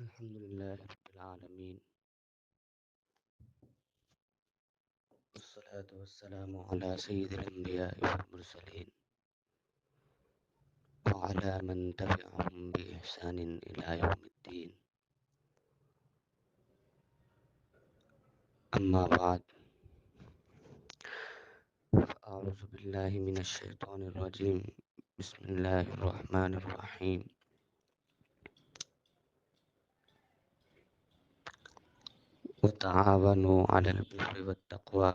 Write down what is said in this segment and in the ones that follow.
الحمد لله رب العالمين، والصلاة والسلام على سيد الأنبياء والمرسلين وعلى من تبعهم بإحسان إلى يوم الدين. أما بعد، أعوذ بالله من الشيطان الرجيم. بسم الله الرحمن الرحيم. وتعاونوا على البر والتقوى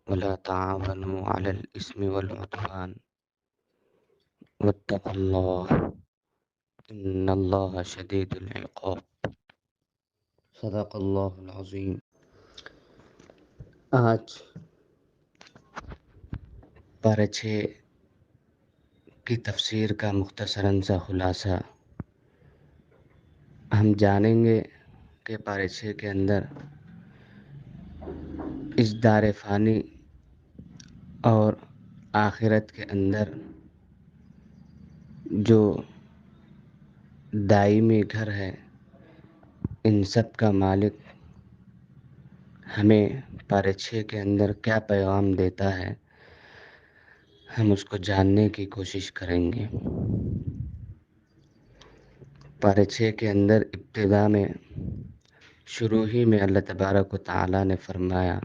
ولا تعاونوا على الإثم والعدوان واتقوا الله إن الله شديد العقاب. صدق الله العظيم. آج پارہ 6 کی تفسیر کا مختصراً سا خلاصہ ہم جانیں گے کہ پارہ 6 کے اندر اس دار فانی اور آخرت کے اندر جو دائمی گھر ہے ان سب کا مالک ہمیں پارہ 6 کے اندر کیا پیغام دیتا ہے، ہم اس کو جاننے کی کوشش کریں گے۔ پارہ 6 کے اندر ابتدا میں شروع ہی میں اللہ تبارک و تعالیٰ نے فرمایا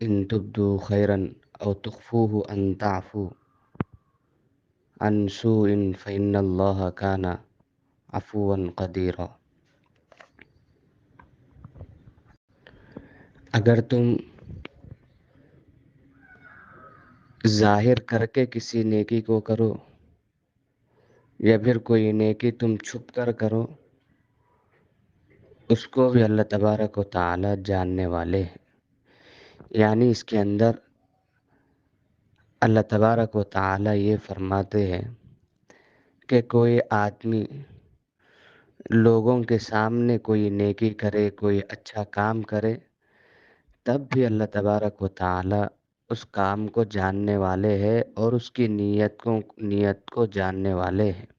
ان تبدو خیرن او تخفوہ ان تعفو عن سوء فإن اللہ کان عفوا قدیرا۔ اگر تم ظاہر کر کے کسی نیکی کو کرو یا پھر کوئی نیکی تم چھپ کر کرو، اس کو بھی اللہ تبارک و تعالیٰ جاننے والے ہیں۔ یعنی اس کے اندر اللہ تبارک و تعالیٰ یہ فرماتے ہیں کہ کوئی آدمی لوگوں کے سامنے کوئی نیکی کرے، کوئی اچھا کام کرے، تب بھی اللہ تبارک و تعالیٰ اس کام کو جاننے والے ہیں اور اس کی نیت کو جاننے والے ہیں۔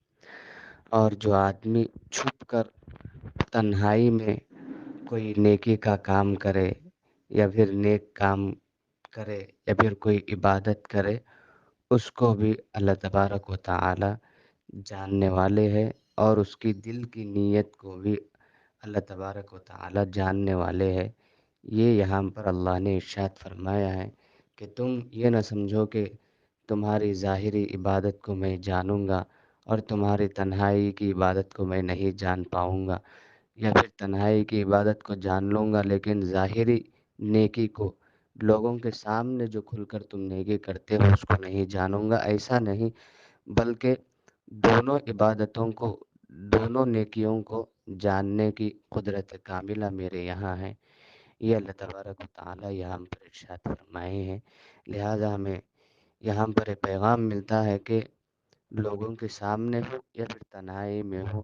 اور جو آدمی چھپ کر تنہائی میں کوئی نیکی کا کام کرے یا پھر نیک کام کرے یا پھر کوئی عبادت کرے، اس کو بھی اللہ تبارک و تعالیٰ جاننے والے ہیں اور اس کی دل کی نیت کو بھی اللہ تبارک و تعالیٰ جاننے والے ہیں۔ یہ یہاں پر اللہ نے ارشاد فرمایا ہے کہ تم یہ نہ سمجھو کہ تمہاری ظاہری عبادت کو میں جانوں گا اور تمہاری تنہائی کی عبادت کو میں نہیں جان پاؤں گا، یا پھر تنہائی کی عبادت کو جان لوں گا لیکن ظاہری نیکی کو لوگوں کے سامنے جو کھل کر تم نیکی کرتے ہو اس کو نہیں جانوں گا۔ ایسا نہیں، بلکہ دونوں عبادتوں کو، دونوں نیکیوں کو جاننے کی قدرت کاملہ میرے یہاں ہے۔ یہ اللہ تبارک و تعالیٰ یہاں پر ارشاد فرمائے ہیں۔ لہٰذا ہمیں یہاں پر ایک پیغام ملتا ہے کہ لوگوں کے سامنے ہو یا پھر تنہائی میں ہو،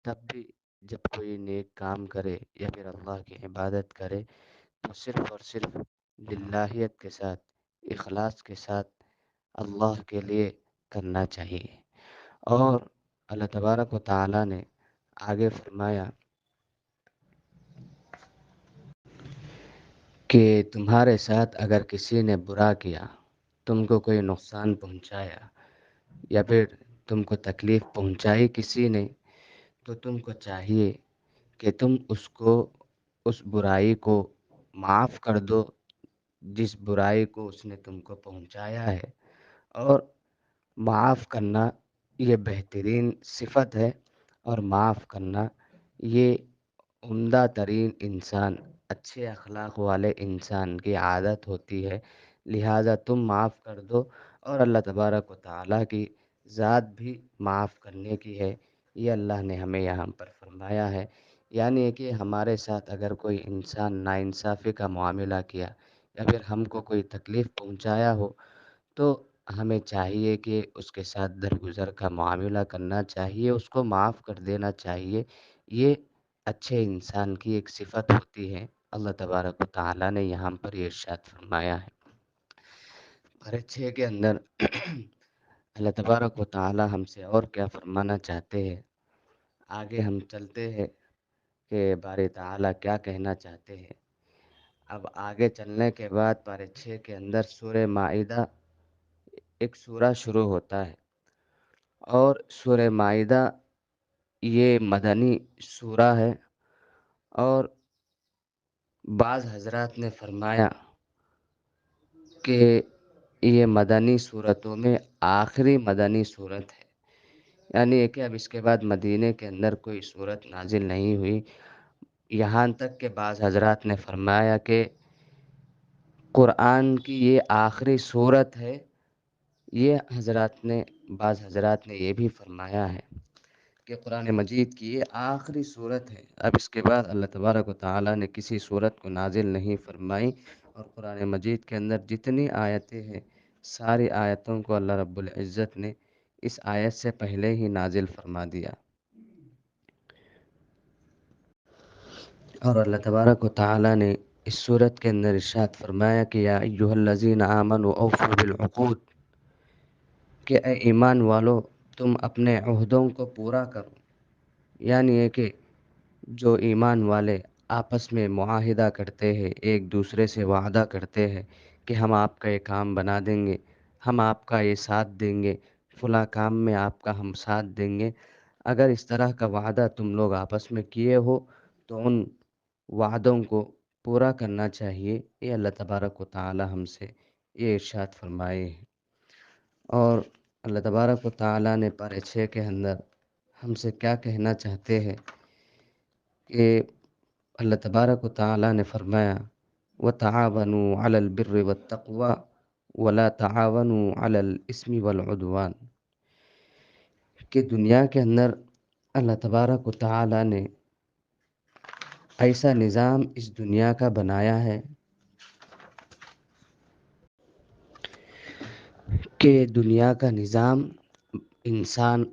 تب بھی جب کوئی نیک کام کرے یا پھر اللہ کی عبادت کرے تو صرف اور صرف للہیت کے ساتھ، اخلاص کے ساتھ اللہ کے لیے کرنا چاہیے۔ اور اللہ تبارک و تعالیٰ نے آگے فرمایا کہ تمہارے ساتھ اگر کسی نے برا کیا، تم کو کوئی نقصان پہنچایا یا پھر تم کو تکلیف پہنچائی کسی نے، تو تم کو چاہیے کہ تم اس برائی کو معاف کر دو جس برائی کو اس نے تم کو پہنچایا ہے۔ اور معاف کرنا یہ بہترین صفت ہے، اور معاف کرنا یہ عمدہ ترین انسان، اچھے اخلاق والے انسان کی عادت ہوتی ہے۔ لہٰذا تم معاف کر دو، اور اللہ تبارک و تعالیٰ کی ذات بھی معاف کرنے کی ہے۔ یہ اللہ نے ہمیں یہاں پر فرمایا ہے۔ یعنی کہ ہمارے ساتھ اگر کوئی انسان ناانصافی کا معاملہ کیا یا پھر ہم کو کوئی تکلیف پہنچایا ہو، تو ہمیں چاہیے کہ اس کے ساتھ درگزر کا معاملہ کرنا چاہیے، اس کو معاف کر دینا چاہیے۔ یہ اچھے انسان کی ایک صفت ہوتی ہے۔ اللہ تبارک و تعالیٰ نے یہاں پر یہ ارشاد فرمایا ہے۔ پارہ 6 کے اندر اللہ تبارک و تعالیٰ ہم سے اور کیا فرمانا چاہتے ہیں، آگے ہم چلتے ہیں کہ باری تعالیٰ کیا کہنا چاہتے ہیں۔ اب آگے چلنے کے بعد پارہ 6 کے اندر سورہ مائدہ ایک سورہ شروع ہوتا ہے، اور سورہ مائدہ یہ مدنی سورہ ہے، اور بعض حضرات نے فرمایا کہ یہ مدنی صورتوں میں آخری مدنی صورت ہے، یعنی یہ کہ اب اس کے بعد مدینے کے اندر کوئی صورت نازل نہیں ہوئی، یہاں تک کہ بعض حضرات نے فرمایا کہ قرآن کی یہ آخری صورت ہے۔ یہ بعض حضرات نے یہ بھی فرمایا ہے کہ قرآن مجید کی یہ آخری صورت ہے، اب اس کے بعد اللہ تبارک و تعالیٰ نے کسی صورت کو نازل نہیں فرمائی، اور قرآن مجید کے اندر جتنی آیتیں ہیں ساری آیتوں کو اللہ رب العزت نے اس آیت سے پہلے ہی نازل فرما دیا۔ اور اللہ تبارک و تعالیٰ نے اس صورت کے اندر ارشاد فرمایا کہ یا ایھا الذین آمنوا اوفوا بالعقود، کہ اے ایمان والو تم اپنے عہدوں کو پورا کرو، یعنی یہ کہ جو ایمان والے آپس میں معاہدہ کرتے ہیں، ایک دوسرے سے وعدہ کرتے ہیں کہ ہم آپ کا یہ کام بنا دیں گے، ہم آپ کا یہ ساتھ دیں گے، فلاں کام میں آپ کا ہم ساتھ دیں گے، اگر اس طرح کا وعدہ تم لوگ آپس میں کیے ہو تو ان وعدوں کو پورا کرنا چاہیے۔ یہ اللہ تبارک و تعالی ہم سے یہ ارشاد فرمائے ہیں، اور اللہ تبارک و تعالی نے پارہ 6 کے اندر ہم سے کیا کہنا چاہتے ہیں کہ اللہ تبارک و تعالی نے فرمایا وَتَعَاوَنُوا عَلَى الْبِرِّ وَالتَّقْوَى وَلَا تَعَاوَنُوا عَلَى الْإِثْمِ وَالْعُدْوَانِ، کہ دنیا کے اندر اللہ تبارک و تعالی نے ایسا نظام اس دنیا کا بنایا ہے کہ دنیا کا نظام انسان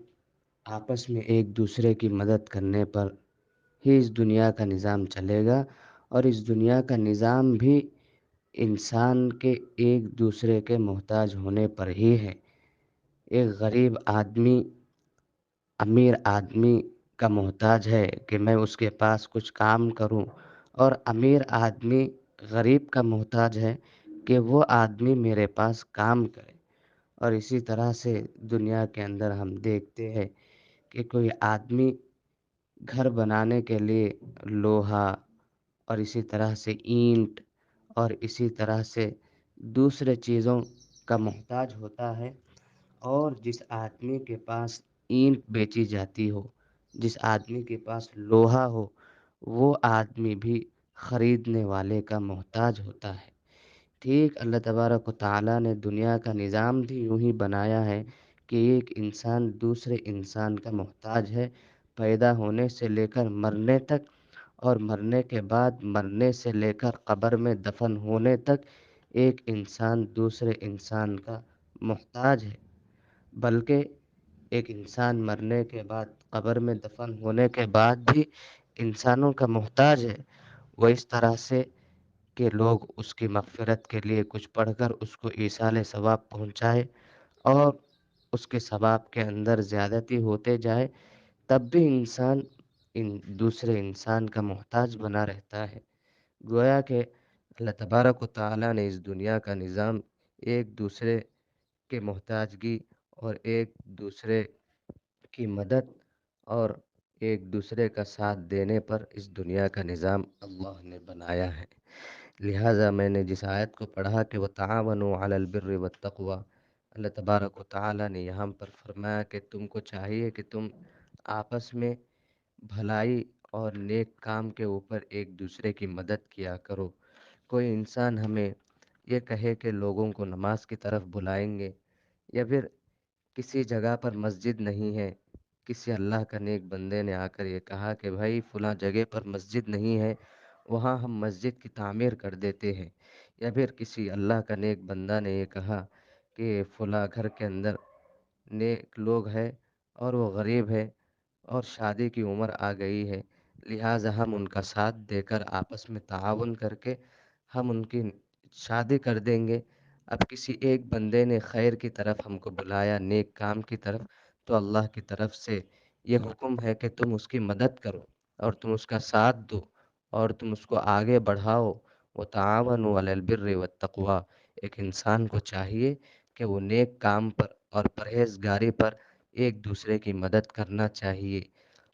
آپس میں ایک دوسرے کی مدد کرنے پر ہی اس دنیا کا نظام چلے گا، اور اس دنیا کا نظام بھی انسان کے ایک دوسرے کے محتاج ہونے پر ہی ہے۔ ایک غریب آدمی امیر آدمی کا محتاج ہے کہ میں اس کے پاس کچھ کام کروں، اور امیر آدمی غریب کا محتاج ہے کہ وہ آدمی میرے پاس کام کرے۔ اور اسی طرح سے دنیا کے اندر ہم دیکھتے ہیں کہ کوئی آدمی گھر بنانے کے لیے لوہا، اور اسی طرح سے اینٹ، اور اسی طرح سے دوسرے چیزوں کا محتاج ہوتا ہے، اور جس آدمی کے پاس اینٹ بیچی جاتی ہو، جس آدمی کے پاس لوہا ہو، وہ آدمی بھی خریدنے والے کا محتاج ہوتا ہے۔ ٹھیک اللہ تبارک و تعالیٰ نے دنیا کا نظام بھی یوں ہی بنایا ہے کہ ایک انسان دوسرے انسان کا محتاج ہے، پیدا ہونے سے لے کر مرنے تک، اور مرنے کے بعد مرنے سے لے کر قبر میں دفن ہونے تک ایک انسان دوسرے انسان کا محتاج ہے، بلکہ ایک انسان مرنے کے بعد قبر میں دفن ہونے کے بعد بھی انسانوں کا محتاج ہے۔ وہ اس طرح سے کہ لوگ اس کی مغفرت کے لیے کچھ پڑھ کر اس کو ایصال ثواب پہنچائے، اور اس کے ثواب کے اندر زیادتی ہوتے جائے، تب بھی انسان دوسرے انسان کا محتاج بنا رہتا ہے۔ گویا کہ اللہ تبارک و تعالی نے اس دنیا کا نظام ایک دوسرے کے محتاجگی اور ایک دوسرے کی مدد اور ایک دوسرے کا ساتھ دینے پر اس دنیا کا نظام اللہ نے بنایا ہے۔ لہٰذا میں نے جس آیت کو پڑھا کہ وَتَعَاوَنُوا عَلَى الْبِرِّ وَالتَّقْوَى، اللہ تبارک و تعالی نے یہاں پر فرمایا کہ تم کو چاہیے کہ تم آپس میں بھلائی اور نیک کام کے اوپر ایک دوسرے کی مدد کیا کرو۔ کوئی انسان ہمیں یہ کہے کہ لوگوں کو نماز کی طرف بلائیں گے، یا پھر کسی جگہ پر مسجد نہیں ہے، کسی اللہ کا نیک بندے نے آ کر یہ کہا کہ بھائی فلاں جگہ پر مسجد نہیں ہے، وہاں ہم مسجد کی تعمیر کر دیتے ہیں، یا پھر کسی اللہ کا نیک بندہ نے یہ کہا کہ فلاں گھر کے اندر نیک لوگ ہیں اور وہ غریب ہے اور شادی کی عمر آ گئی ہے، لہٰذا ہم ان کا ساتھ دے کر آپس میں تعاون کر کے ہم ان کی شادی کر دیں گے۔ اب کسی ایک بندے نے خیر کی طرف ہم کو بلایا، نیک کام کی طرف، تو اللہ کی طرف سے یہ حکم ہے کہ تم اس کی مدد کرو اور تم اس کا ساتھ دو اور تم اس کو آگے بڑھاؤ۔ وتعاونوا علی البر والتقوی، ایک انسان کو چاہیے کہ وہ نیک کام پر اور پرہیزگاری پر ایک دوسرے کی مدد کرنا چاہیے۔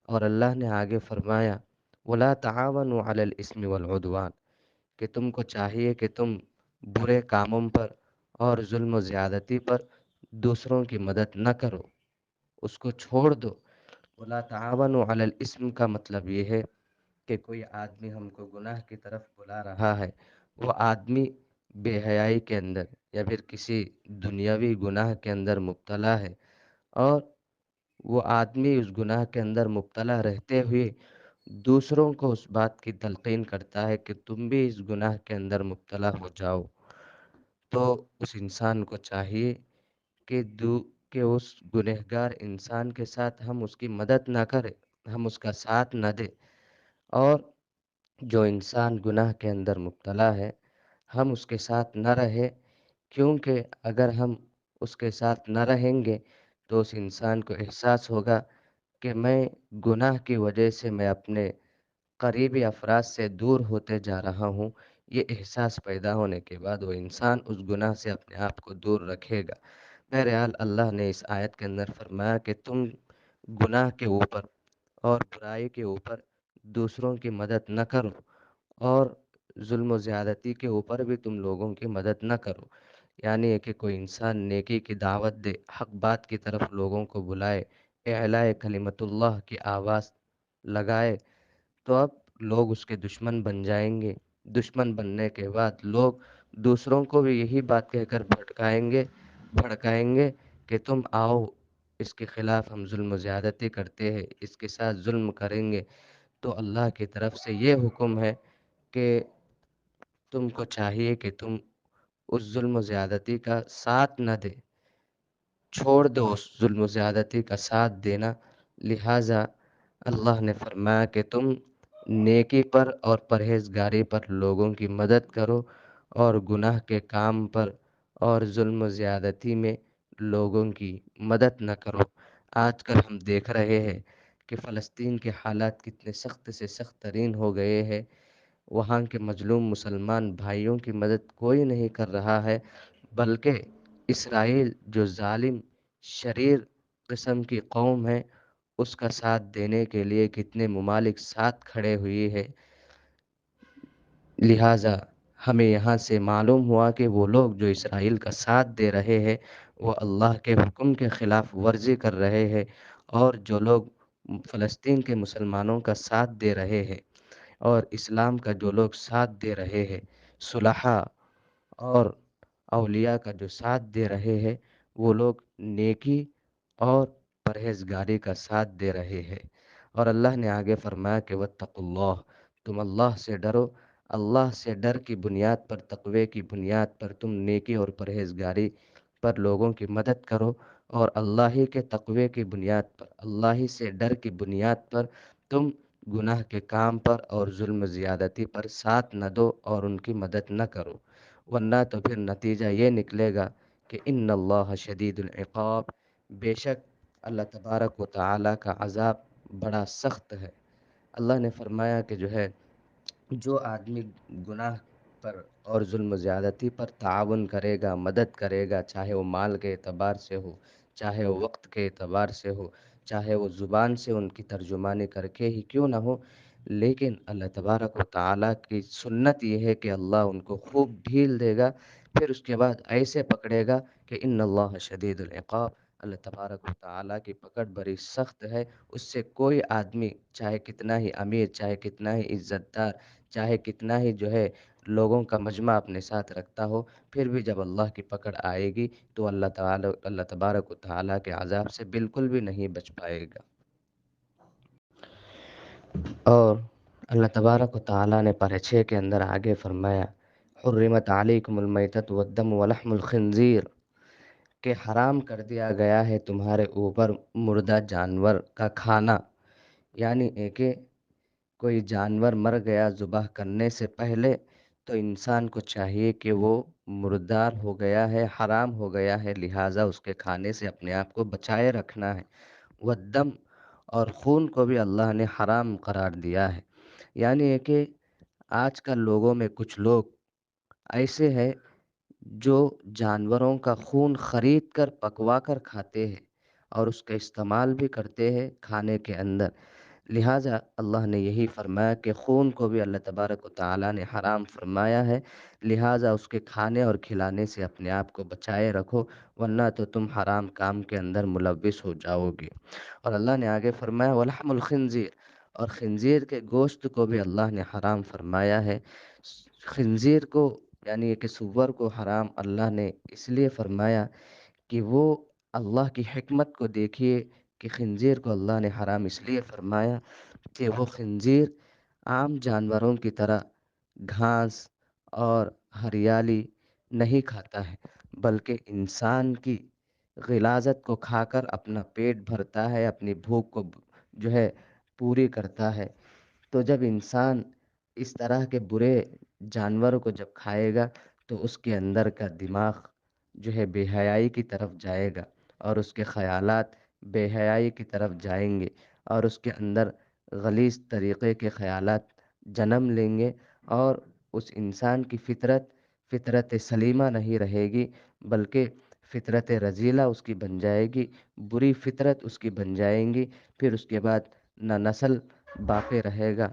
اور اللہ نے آگے فرمایا وَلَا تَعَاوَنُوا عَلَى الْإِثْمِ وَالْعُدْوَانِ، کہ تم کو چاہیے کہ تم برے کاموں پر اور ظلم و زیادتی پر دوسروں کی مدد نہ کرو، اس کو چھوڑ دو۔ وَلَا تَعَاوَنُوا عَلَى الْإِثْمِ کا مطلب یہ ہے کہ کوئی آدمی ہم کو گناہ کی طرف بلا رہا ہے، وہ آدمی بے حیائی کے اندر یا پھر کسی دنیاوی گناہ کے اندر مبتلا ہے، اور وہ آدمی اس گناہ کے اندر مبتلا رہتے ہوئے دوسروں کو اس بات کی تلقین کرتا ہے کہ تم بھی اس گناہ کے اندر مبتلا ہو جاؤ، تو اس انسان کو چاہیے کہ کہ اس گنہگار انسان کے ساتھ ہم اس کی مدد نہ کریں، ہم اس کا ساتھ نہ دیں، اور جو انسان گناہ کے اندر مبتلا ہے ہم اس کے ساتھ نہ رہے، کیونکہ اگر ہم اس کے ساتھ نہ رہیں گے تو اس انسان کو احساس ہوگا کہ میں گناہ کی وجہ سے میں اپنے قریبی افراد سے دور ہوتے جا رہا ہوں۔ یہ احساس پیدا ہونے کے بعد وہ انسان اس گناہ سے اپنے آپ کو دور رکھے گا۔ بہرحال اللہ نے اس آیت کے اندر فرمایا کہ تم گناہ کے اوپر اور برائی کے اوپر دوسروں کی مدد نہ کرو، اور ظلم و زیادتی کے اوپر بھی تم لوگوں کی مدد نہ کرو۔ یعنی ہے کہ کوئی انسان نیکی کی دعوت دے، حق بات کی طرف لوگوں کو بلائے، اعلاء کلمت اللہ کی آواز لگائے، تو اب لوگ اس کے دشمن بن جائیں گے۔ دشمن بننے کے بعد لوگ دوسروں کو بھی یہی بات کہہ کر بھڑکائیں گے کہ تم آؤ، اس کے خلاف ہم ظلم و زیادتی کرتے ہیں، اس کے ساتھ ظلم کریں گے۔ تو اللہ کی طرف سے یہ حکم ہے کہ تم کو چاہیے کہ تم اس ظلم و زیادتی کا ساتھ نہ دے، چھوڑ دو اس ظلم و زیادتی کا ساتھ دینا۔ لہٰذا اللہ نے فرمایا کہ تم نیکی پر اور پرہیزگاری پر لوگوں کی مدد کرو اور گناہ کے کام پر اور ظلم و زیادتی میں لوگوں کی مدد نہ کرو۔ آج کل ہم دیکھ رہے ہیں کہ فلسطین کے حالات کتنے سخت سے سخت ترین ہو گئے ہیں۔ وہاں کے مظلوم مسلمان بھائیوں کی مدد کوئی نہیں کر رہا ہے، بلکہ اسرائیل جو ظالم شریر قسم کی قوم ہے، اس کا ساتھ دینے کے لیے کتنے ممالک ساتھ کھڑے ہوئے ہیں۔ لہٰذا ہمیں یہاں سے معلوم ہوا کہ وہ لوگ جو اسرائیل کا ساتھ دے رہے ہیں وہ اللہ کے حکم کے خلاف ورزی کر رہے ہیں، اور جو لوگ فلسطین کے مسلمانوں کا ساتھ دے رہے ہیں اور اسلام کا جو لوگ ساتھ دے رہے ہیں، صلحاء اور اولیاء کا جو ساتھ دے رہے ہیں، وہ لوگ نیکی اور پرہیزگاری کا ساتھ دے رہے ہیں۔ اور اللہ نے آگے فرمایا کہ واتقوا اللہ، تم اللہ سے ڈرو، اللہ سے ڈر کی بنیاد پر، تقوی کی بنیاد پر تم نیکی اور پرہیزگاری پر لوگوں کی مدد کرو، اور اللہ ہی کے تقوی کی بنیاد پر، اللہ ہی سے ڈر کی بنیاد پر تم گناہ کے کام پر اور ظلم و زیادتی پر ساتھ نہ دو اور ان کی مدد نہ کرو، ورنہ تو پھر نتیجہ یہ نکلے گا کہ ان اللہ شدید العقاب، بے شک اللہ تبارک و تعالیٰ کا عذاب بڑا سخت ہے۔ اللہ نے فرمایا کہ جو ہے جو آدمی گناہ پر اور ظلم و زیادتی پر تعاون کرے گا، مدد کرے گا، چاہے وہ مال کے اعتبار سے ہو، چاہے وہ وقت کے اعتبار سے ہو، چاہے وہ زبان سے ان کی ترجمانی کر کے ہی کیوں نہ ہو، لیکن اللہ تبارک و تعالیٰ کی سنت یہ ہے کہ اللہ ان کو خوب ڈھیل دے گا، پھر اس کے بعد ایسے پکڑے گا کہ ان اللہ شدید العقاب، اللہ تبارک و تعالیٰ کی پکڑ بڑی سخت ہے، اس سے کوئی آدمی چاہے کتنا ہی امیر، چاہے کتنا ہی عزت دار، چاہے کتنا ہی جو ہے لوگوں کا مجمع اپنے ساتھ رکھتا ہو، پھر بھی جب اللہ کی پکڑ آئے گی تو اللہ تبارک و تعالیٰ کے عذاب سے بالکل بھی نہیں بچ پائے گا۔ اور اللہ تبارک و تعالیٰ نے پارہ 6 کے اندر آگے فرمایا حرمت علیکم المیتۃ والدم ولحم الخنزیر، کہ حرام کر دیا گیا ہے تمہارے اوپر مردہ جانور کا کھانا، یعنی ہے کہ کوئی جانور مر گیا ذبح کرنے سے پہلے تو انسان کو چاہیے کہ وہ مردار ہو گیا ہے، حرام ہو گیا ہے، لہٰذا اس کے کھانے سے اپنے آپ کو بچائے رکھنا ہے۔ والدم، اور خون کو بھی اللہ نے حرام قرار دیا ہے۔ یعنی ہے کہ آج کل لوگوں میں کچھ لوگ ایسے ہیں جو جانوروں کا خون خرید کر پکوا کر کھاتے ہیں اور اس کا استعمال بھی کرتے ہیں کھانے کے اندر۔ لہٰذا اللہ نے یہی فرمایا کہ خون کو بھی اللہ تبارک و تعالیٰ نے حرام فرمایا ہے، لہٰذا اس کے کھانے اور کھلانے سے اپنے آپ کو بچائے رکھو، ورنہ تو تم حرام کام کے اندر ملوث ہو جاؤ گے۔ اور اللہ نے آگے فرمایا وَلَحْمُ الْخِنْزِيرِ، اور خنزیر کے گوشت کو بھی اللہ نے حرام فرمایا ہے۔ خنزیر کو یعنی کہ سور کو حرام اللہ نے اس لیے فرمایا کہ وہ اللہ کی حکمت کو دیکھیے کہ خنزیر کو اللہ نے حرام اس لیے فرمایا کہ وہ خنزیر عام جانوروں کی طرح گھاس اور ہریالی نہیں کھاتا ہے، بلکہ انسان کی غلاظت کو کھا کر اپنا پیٹ بھرتا ہے، اپنی بھوک کو جو ہے پوری کرتا ہے۔ تو جب انسان اس طرح کے برے جانوروں کو جب کھائے گا تو اس کے اندر کا دماغ جو ہے بے حیائی کی طرف جائے گا، اور اس کے خیالات بے حیائی کی طرف جائیں گے، اور اس کے اندر غلیظ طریقے کے خیالات جنم لیں گے، اور اس انسان کی فطرت سلیمہ نہیں رہے گی، بلکہ فطرت رذیلہ اس کی بن جائے گی، بری فطرت اس کی بن جائیں گی۔ پھر اس کے بعد نہ نسل باقی رہے گا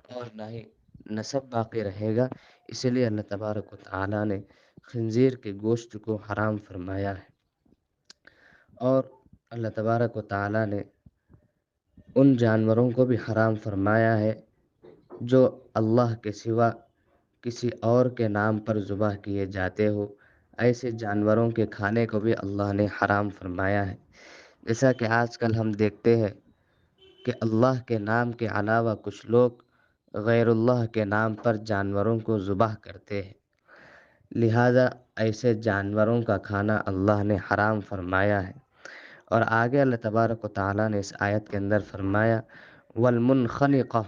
اور نہ ہی نسب باقی رہے گا۔ اسی لیے اللہ تبارک و تعالیٰ نے خنزیر کے گوشت کو حرام فرمایا ہے۔ اور اللہ تبارک و تعالیٰ نے ان جانوروں کو بھی حرام فرمایا ہے جو اللہ کے سوا کسی اور کے نام پر ذبح کیے جاتے ہو، ایسے جانوروں کے کھانے کو بھی اللہ نے حرام فرمایا ہے۔ جیسا کہ آج کل ہم دیکھتے ہیں کہ اللہ کے نام کے علاوہ کچھ لوگ غیر اللہ کے نام پر جانوروں کو ذبح کرتے ہیں، لہذا ایسے جانوروں کا کھانا اللہ نے حرام فرمایا ہے۔ اور آگے اللہ تبارک و تعالیٰ نے اس آیت کے اندر فرمایا والمنخنقہ،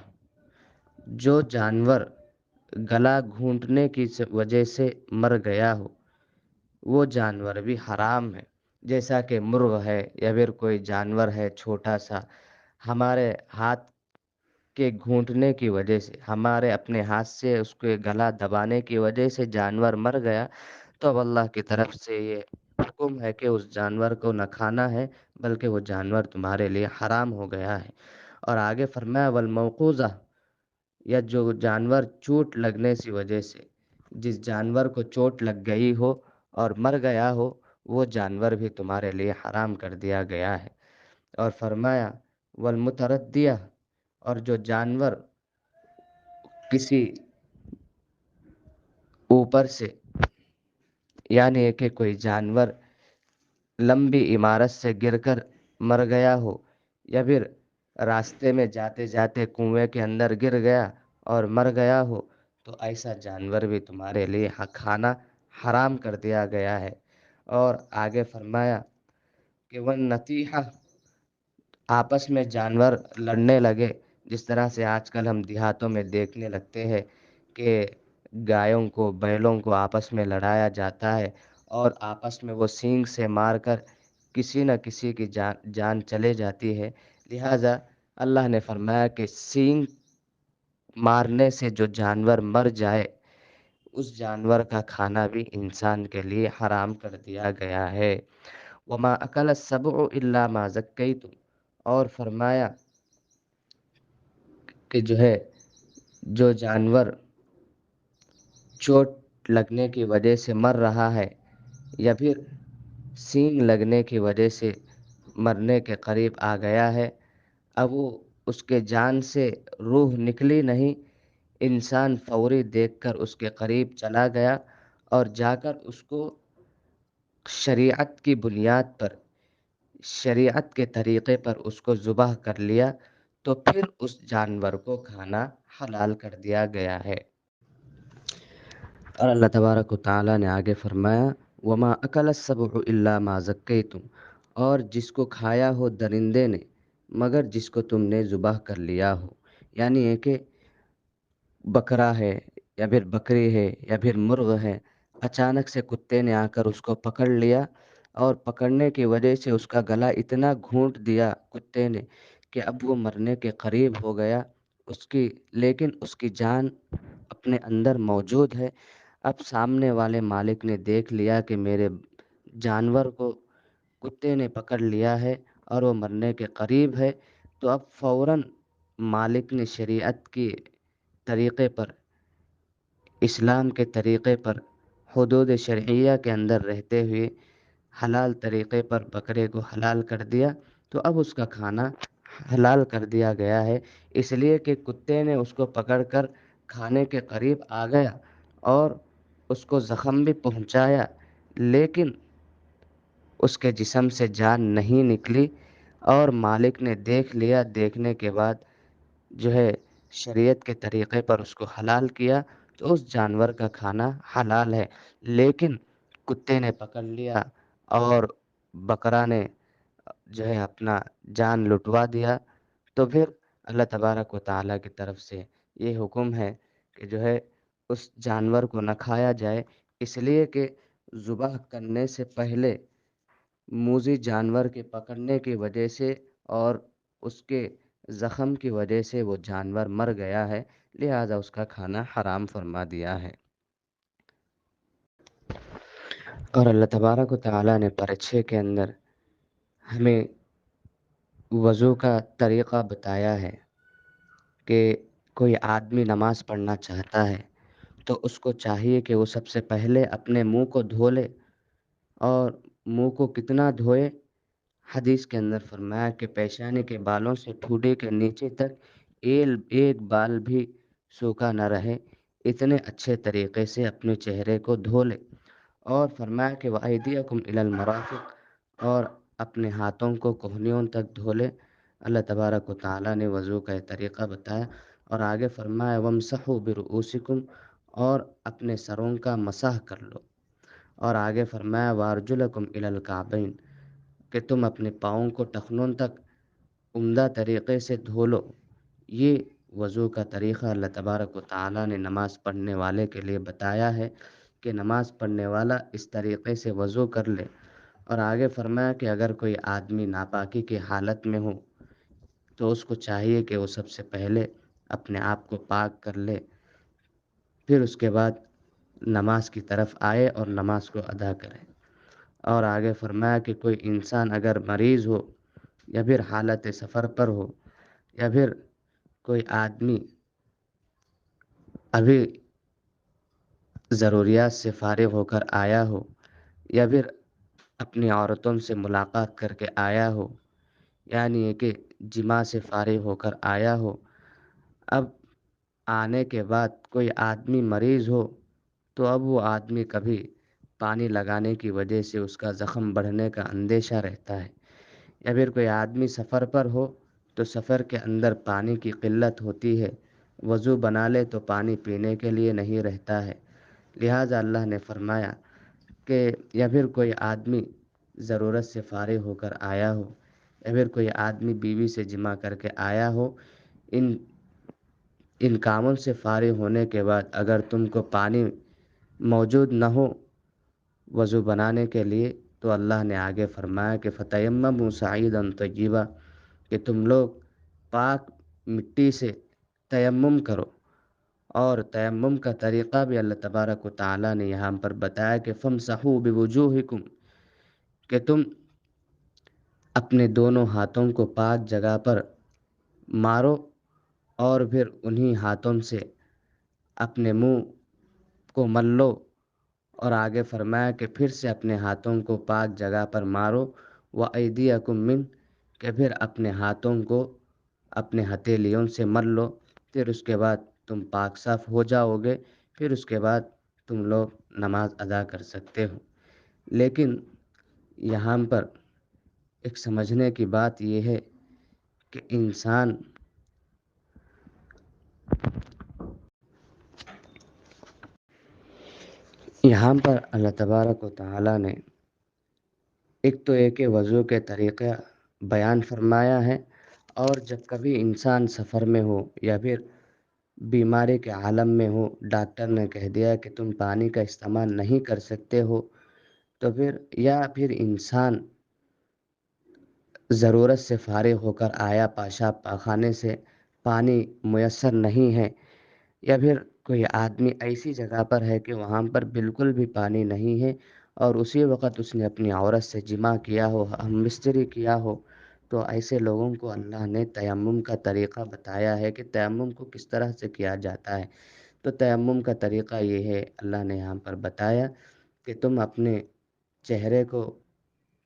جو جانور گلا گھونٹنے کی وجہ سے مر گیا ہو وہ جانور بھی حرام ہے۔ جیسا کہ مرغ ہے یا پھر کوئی جانور ہے چھوٹا سا، ہمارے ہاتھ کے گھونٹنے کی وجہ سے، ہمارے اپنے ہاتھ سے اس کے گلا دبانے کی وجہ سے جانور مر گیا، تو اب اللہ کی طرف سے یہ حکم ہے کہ اس جانور کو نہ کھانا ہے، بلکہ وہ جانور تمہارے لیے حرام ہو گیا ہے۔ اور آگے فرمایا والموقوذہ، یا جو جانور چوٹ لگنے کی وجہ سے، جس جانور کو چوٹ لگ گئی ہو اور مر گیا ہو، وہ جانور بھی تمہارے لیے حرام کر دیا گیا ہے۔ اور فرمایا والمتردیہ، اور جو جانور کسی اوپر سے، یعنی ہے کہ کوئی جانور لمبی عمارت سے گر کر مر گیا ہو، یا پھر راستے میں جاتے جاتے کنویں کے اندر گر گیا اور مر گیا ہو، تو ایسا جانور بھی تمہارے لیے کھانا حرام کر دیا گیا ہے۔ اور آگے فرمایا کہ والنطیحہ، آپس میں جانور لڑنے لگے، جس طرح سے آج کل ہم دیہاتوں میں دیکھنے لگتے ہیں کہ گایوں کو بیلوں کو آپس میں لڑایا جاتا ہے، اور آپس میں وہ سینگ سے مار کر کسی نہ کسی کی جان چلے جاتی ہے۔ لہٰذا اللہ نے فرمایا کہ سینگ مارنے سے جو جانور مر جائے اس جانور کا کھانا بھی انسان کے لیے حرام کر دیا گیا ہے۔ وما اکل السبع الا ما ذکیتم، اور فرمایا کہ جو ہے جو جانور چوٹ لگنے کی وجہ سے مر رہا ہے یا پھر سینگ لگنے کی وجہ سے مرنے کے قریب آ گیا ہے، اب وہ اس کے جان سے روح نکلی نہیں، انسان فوری دیکھ کر اس کے قریب چلا گیا اور جا کر اس کو شریعت کی بنیاد پر، شریعت کے طریقے پر اس کو ذبح کر لیا، تو پھر اس جانور کو کھانا حلال کر دیا گیا ہے۔ اور اللہ تبارک و تعالیٰ نے آگے فرمایا وما اکل السبع الا ما ذکیتم، اور جس کو کھایا ہو درندے نے مگر جس کو تم نے ذبح کر لیا ہو، یعنی ہے کہ بکرا ہے یا پھر بکری ہے یا پھر مرغ ہے، اچانک سے کتے نے آ کر اس کو پکڑ لیا، اور پکڑنے کی وجہ سے اس کا گلا اتنا گھونٹ دیا کتے نے کہ اب وہ مرنے کے قریب ہو گیا، لیکن اس کی جان اپنے اندر موجود ہے۔ اب سامنے والے مالک نے دیکھ لیا کہ میرے جانور کو کتے نے پکڑ لیا ہے اور وہ مرنے کے قریب ہے، تو اب فوراً مالک نے شریعت کی طریقے پر، اسلام کے طریقے پر، حدود شرعیہ کے اندر رہتے ہوئے حلال طریقے پر بکرے کو حلال کر دیا۔ تو اب اس کا کھانا حلال کر دیا گیا ہے، اس لیے کہ کتے نے اس کو پکڑ کر کھانے کے قریب آ گیا اور اس کو زخم بھی پہنچایا، لیکن اس کے جسم سے جان نہیں نکلی، اور مالک نے دیکھ لیا، دیکھنے کے بعد جو ہے شریعت کے طریقے پر اس کو حلال کیا، تو اس جانور کا کھانا حلال ہے۔ لیکن کتے نے پکڑ لیا اور بکرا نے جو ہے اپنا جان لٹوا دیا، تو پھر اللہ تبارک و تعالیٰ کی طرف سے یہ حکم ہے کہ جو ہے اس جانور کو نہ کھایا جائے، اس لیے کہ ذبح کرنے سے پہلے موذی جانور کے پکڑنے کی وجہ سے اور اس کے زخم کی وجہ سے وہ جانور مر گیا ہے، لہذا اس کا کھانا حرام فرما دیا ہے۔ اور اللہ تبارک و تعالیٰ نے پرچے کے اندر ہمیں وضو کا طریقہ بتایا ہے کہ کوئی آدمی نماز پڑھنا چاہتا ہے تو اس کو چاہیے کہ وہ سب سے پہلے اپنے منہ کو دھو لے، اور منہ کو کتنا دھوئے؟ حدیث کے اندر فرمایا کہ پیشانی کے بالوں سے ٹھوڈے کے نیچے تک ایک بال بھی سوکھا نہ رہے، اتنے اچھے طریقے سے اپنے چہرے کو دھو لے۔ اور فرمایا کہ وَأَيْدِيَكُمْ إِلَى الْمَرَافِقِ، اور اپنے ہاتھوں کو کوہنیوں تک دھو لے۔ اللہ تبارک و تعالیٰ نے وضو کا یہ طریقہ بتایا، اور آگے فرمایا وَامْسَحُوا بِرُؤُوسِكُمْ، اور اپنے سروں کا مسح کر لو، اور آگے فرمایا وَأَرْجُلَكُمْ إِلَى الْكَعْبَيْنِ، کہ تم اپنے پاؤں کو ٹخنوں تک عمدہ طریقے سے دھو لو۔ یہ وضو کا طریقہ اللہ تبارک و تعالیٰ نے نماز پڑھنے والے کے لیے بتایا ہے کہ نماز پڑھنے والا اس طریقے سے وضو کر لے۔ اور آگے فرمایا کہ اگر کوئی آدمی ناپاکی کی حالت میں ہو تو اس کو چاہیے کہ وہ سب سے پہلے اپنے آپ کو پاک کر لے، پھر اس کے بعد نماز کی طرف آئے اور نماز کو ادا کرے۔ اور آگے فرمایا کہ کوئی انسان اگر مریض ہو، یا پھر حالت سفر پر ہو، یا پھر کوئی آدمی ابھی ضروریات سے فارغ ہو کر آیا ہو، یا پھر اپنی عورتوں سے ملاقات کر کے آیا ہو، یعنی یہ کہ جماع سے فارغ ہو کر آیا ہو، اب آنے کے بعد کوئی آدمی مریض ہو، تو اب وہ آدمی کبھی پانی لگانے کی وجہ سے اس کا زخم بڑھنے کا اندیشہ رہتا ہے، یا پھر کوئی آدمی سفر پر ہو تو سفر کے اندر پانی کی قلت ہوتی ہے، وضو بنا لے تو پانی پینے کے لیے نہیں رہتا ہے، لہٰذا اللہ نے فرمایا کہ یا پھر کوئی آدمی ضرورت سے فارغ ہو کر آیا ہو، یا پھر کوئی آدمی بیوی سے جمع کر کے آیا ہو، ان ان کاموں سے فارغ ہونے کے بعد اگر تم کو پانی موجود نہ ہو وضو بنانے کے لیے، تو اللہ نے آگے فرمایا کہ فَتَيَمَّمُوا صَعِيدًا طَيِّبًا، کہ تم لوگ پاک مٹی سے تیمم کرو۔ اور تیمم کا طریقہ بھی اللہ تبارک و تعالیٰ نے یہاں پر بتایا کہ فَامْسَحُوا بِوُجُوهِكُمْ، کہ تم اپنے دونوں ہاتھوں کو پاک جگہ پر مارو، اور پھر انہی ہاتھوں سے اپنے منہ کو مل لو، اور آگے فرمایا کہ پھر سے اپنے ہاتھوں کو پاک جگہ پر مارو، وَأَيْدِيَكُمْ مِنْ، کہ پھر اپنے ہاتھوں کو اپنے ہتھیلیوں سے مل لو، پھر اس کے بعد تم پاک صاف ہو جاؤ گے، پھر اس کے بعد تم لوگ نماز ادا کر سکتے ہو۔ لیکن یہاں پر ایک سمجھنے کی بات یہ ہے کہ یہاں پر اللہ تبارک و تعالیٰ نے ایک تو ایک وضو کے طریقہ بیان فرمایا ہے، اور جب کبھی انسان سفر میں ہو یا پھر بیماری کے عالم میں ہو، ڈاکٹر نے کہہ دیا کہ تم پانی کا استعمال نہیں کر سکتے ہو، تو پھر یا پھر انسان ضرورت سے فارغ ہو کر آیا پیشاب پاخانے سے، پانی میسر نہیں ہے، یا پھر کوئی آدمی ایسی جگہ پر ہے کہ وہاں پر بالکل بھی پانی نہیں ہے اور اسی وقت اس نے اپنی عورت سے جمع کیا ہو، ہم بستری کیا ہو، تو ایسے لوگوں کو اللہ نے تیمم کا طریقہ بتایا ہے کہ تیمم کو کس طرح سے کیا جاتا ہے۔ تو تیمم کا طریقہ یہ ہے، اللہ نے یہاں پر بتایا کہ تم اپنے چہرے کو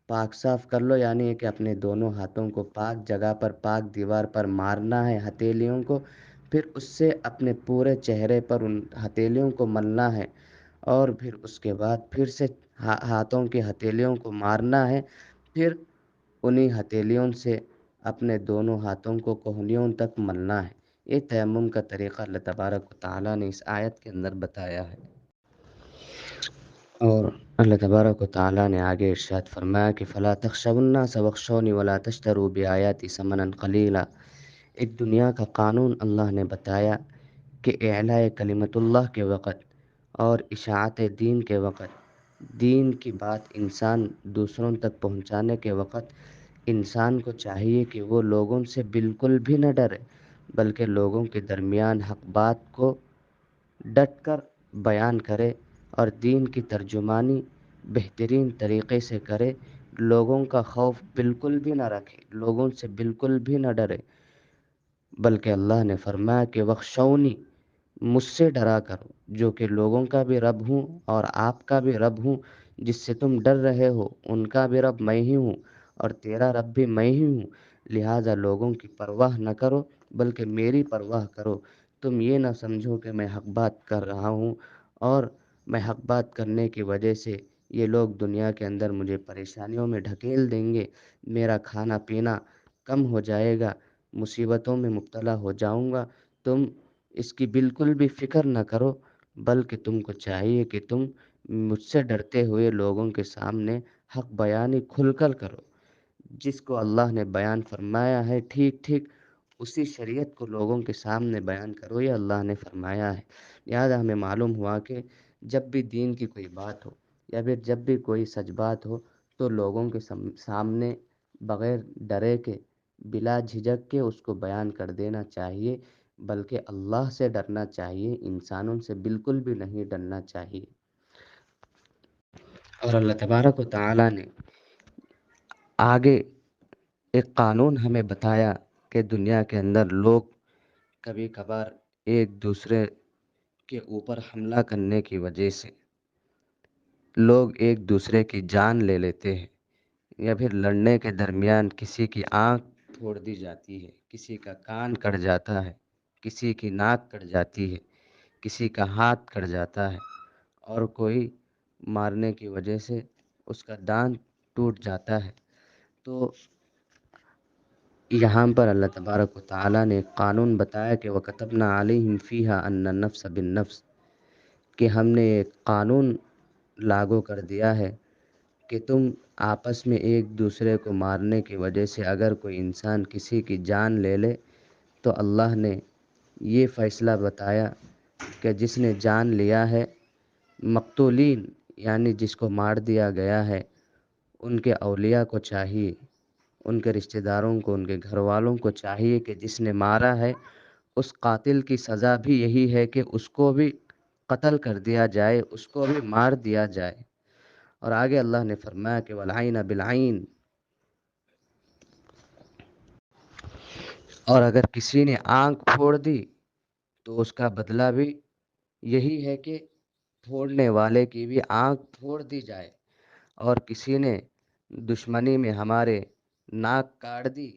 پاک صاف کر لو، یعنی کہ اپنے دونوں ہاتھوں کو پاک جگہ پر، پاک دیوار پر مارنا ہے ہتھیلیوں کو، پھر اس سے اپنے پورے چہرے پر ان ہتھیلیوں کو ملنا ہے، اور پھر اس کے بعد پھر سے ہاتھوں کی ہتھیلیوں کو مارنا ہے، پھر انہی ہتھیلیوں سے اپنے دونوں ہاتھوں کو کوہنیوں تک ملنا ہے۔ یہ تیمم کا طریقہ اللہ تبارک و تعالیٰ نے اس آیت کے اندر بتایا ہے۔ اور اللہ تبارک و تعالیٰ نے آگے ارشاد فرمایا کہ فلا تخشوا الناس واخشونی ولا تشتروا بآیاتی ثمنا قلیلا۔ ایک دنیا کا قانون اللہ نے بتایا کہ اعلاء کلمت اللہ کے وقت اور اشاعت دین کے وقت، دین کی بات انسان دوسروں تک پہنچانے کے وقت، انسان کو چاہیے کہ وہ لوگوں سے بالکل بھی نہ ڈرے، بلکہ لوگوں کے درمیان حق بات کو ڈٹ کر بیان کرے اور دین کی ترجمانی بہترین طریقے سے کرے، لوگوں کا خوف بالکل بھی نہ رکھے، لوگوں سے بالکل بھی نہ ڈرے، بلکہ اللہ نے فرمایا کہ وخشونی، مجھ سے ڈرا کرو، جو کہ لوگوں کا بھی رب ہوں اور آپ کا بھی رب ہوں، جس سے تم ڈر رہے ہو ان کا بھی رب میں ہی ہوں اور تیرا رب بھی میں ہی ہوں، لہٰذا لوگوں کی پرواہ نہ کرو بلکہ میری پرواہ کرو۔ تم یہ نہ سمجھو کہ میں حق بات کر رہا ہوں اور میں حق بات کرنے کی وجہ سے یہ لوگ دنیا کے اندر مجھے پریشانیوں میں ڈھکیل دیں گے، میرا کھانا پینا کم ہو جائے گا، مصیبتوں میں مبتلا ہو جاؤں گا۔ تم اس کی بالکل بھی فکر نہ کرو، بلکہ تم کو چاہیے کہ تم مجھ سے ڈرتے ہوئے لوگوں کے سامنے حق بیانی کھل کر کرو، جس کو اللہ نے بیان فرمایا ہے ٹھیک ٹھیک اسی شریعت کو لوگوں کے سامنے بیان کرو، یہ اللہ نے فرمایا ہے۔ لہٰذا ہمیں معلوم ہوا کہ جب بھی دین کی کوئی بات ہو یا پھر جب بھی کوئی سچ بات ہو تو لوگوں کے سامنے بغیر ڈرے کے، بلا جھجک کے اس کو بیان کر دینا چاہیے، بلکہ اللہ سے ڈرنا چاہیے، انسانوں سے بالکل بھی نہیں ڈرنا چاہیے۔ اور اللہ تبارک و تعالیٰ نے آگے ایک قانون ہمیں بتایا کہ دنیا کے اندر لوگ کبھی کبھار ایک دوسرے کے اوپر حملہ کرنے کی وجہ سے لوگ ایک دوسرے کی جان لے لیتے ہیں، یا پھر لڑنے کے درمیان کسی کی آنکھ پھوڑ دی جاتی ہے، کسی کا کان کٹ جاتا ہے، کسی کی ناک کٹ جاتی ہے، کسی کا ہاتھ کٹ جاتا ہے، اور کوئی مارنے کی وجہ سے اس کا دانت ٹوٹ جاتا ہے۔ تو یہاں پر اللہ تبارک و تعالیٰ نے ایک قانون بتایا کہ وَكَتَبْنَا عَلَيْهِمْ فِيهَا أَنَّ النَّفْسَ بِالنَّفْسِ، کہ ہم نے ایک قانون لاگو کر دیا ہے کہ تم آپس میں ایک دوسرے کو مارنے کی وجہ سے اگر کوئی انسان کسی کی جان لے لے تو اللہ نے یہ فیصلہ بتایا کہ جس نے جان لیا ہے، مقتولین یعنی جس کو مار دیا گیا ہے، ان کے اولیاء کو چاہیے، ان کے رشتہ داروں کو، ان کے گھر والوں کو چاہیے کہ جس نے مارا ہے اس قاتل کی سزا بھی یہی ہے کہ اس کو بھی قتل کر دیا جائے، اس کو بھی مار دیا جائے۔ اور آگے اللہ نے فرمایا کہ والعین بالعین، اور اگر کسی نے آنکھ پھوڑ دی تو اس کا بدلہ بھی یہی ہے کہ پھوڑنے والے کی بھی آنکھ پھوڑ دی جائے، اور کسی نے دشمنی میں ہمارے ناک کاٹ دی